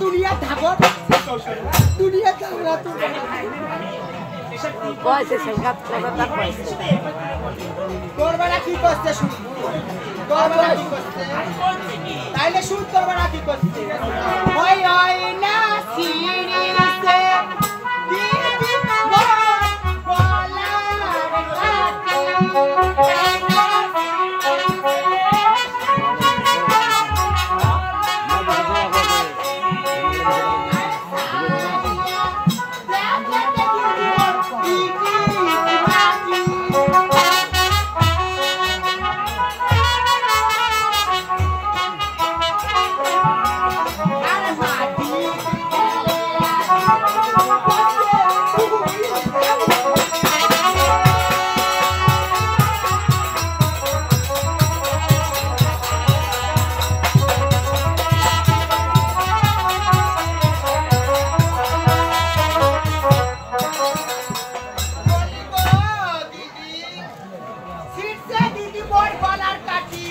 দুনিয়া থাকো দুনিয়া থাকো কইছে সংঘাত কথা কইছে তোর বেলা কি করছে শুন তোর বেলা কি করছে তাইলে শুন তোর বেলা কি করছে ওই ওই না সিঁড়িতে দিদি বলার কাছে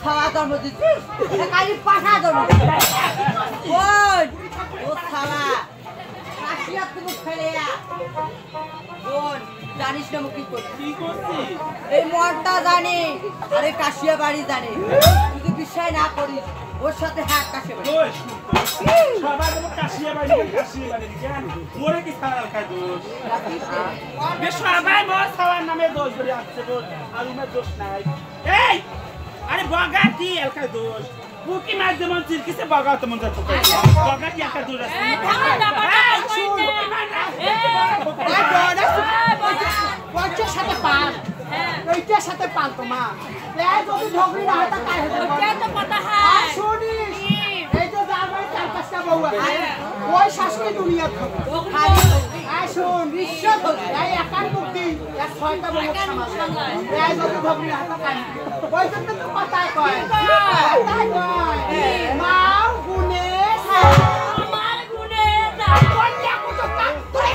খাওয়া জন্ম দিচ্ছিস কালি পাঠা জন্ম বোন ও শালা কাশিয়া তুমি ফেলে বোন জানিস না কি করছি এই মরটা জানি আরে কাশিয়া বাড়ি জানি তুই বিশ্বাস না করিস ওর সাথে হাত কাশে সবাই বলে কাশিয়া বাড়ি কেন মোরে কি ছাড়া খায় দোষ সবাই মোর খাওয়ার নামে দোষ ধরে আসছে দোষ আর উমের দোষ নাই এই আরে বগা কি এলকায় দোষ বুকি মাছ যেমন চিরকিছে বগা তেমন যাচ্ছে বগা কি একা দোষ আছে পঞ্চাশ সাথে পাল এইটার সাথে পাল তোমা যদি ঝগড়ি না হয় তা কাই হবে শুনিস এই যে যার বাড়ি 4-5টা বউ আছে ওই শাশুড়ি দুনিয়া থাকে শুন বিশ্ব এই একার মুক্তি 6টা বউ সামাল এই যদি ঝগড়ি না হয় তা কাই ওই জন্য তো কথাই কয় মাও গুনে আমার গুনে যা কোনটা কত কাট তুই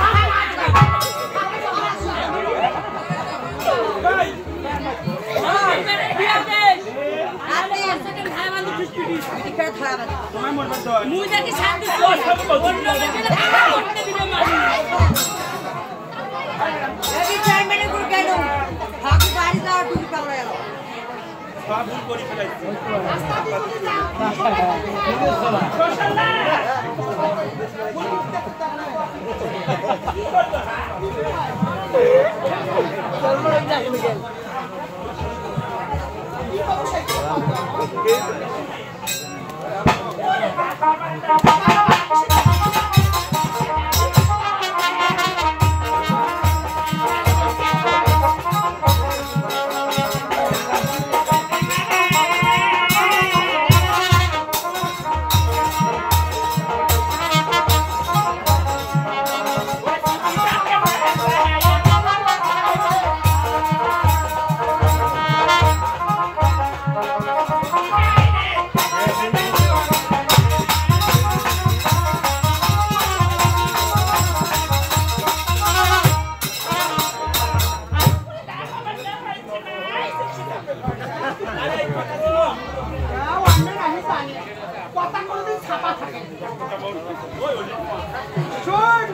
শুন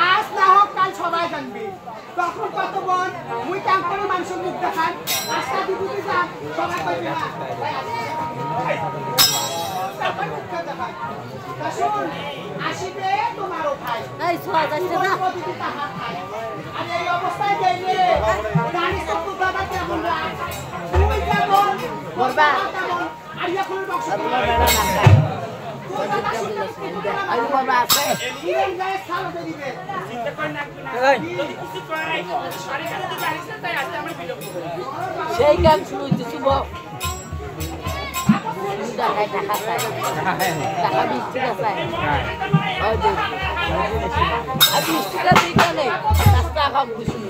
আজ না হোক কাল সবাই জানবে তখন কত বোন মুই কাম করে মানুষের মুখ দেখান আজকা দিদি যা সবাই কইবে না শুন আসিবে তোমারও ভাই এই সোয়া যাচ্ছে না আর এই অবস্থায় যাইলে জানিস তো তোর বাবা কেমন রাখ তুই কেমন বলবা আর এখন বক্স আমি বাবা আছে ইরেন গায়ে সালো দিবে চিন্তা করে না যদি কিছু করে সারি কাছে তো জানিস না তাই আজকে আমরা বিলম্ব করি সেই গান শুরু হচ্ছে শুভ টাকা চাই টাকা 20 টাকা চাই ওই যে আর 20 টাকা দিই কেন রাস্তা কম খুশি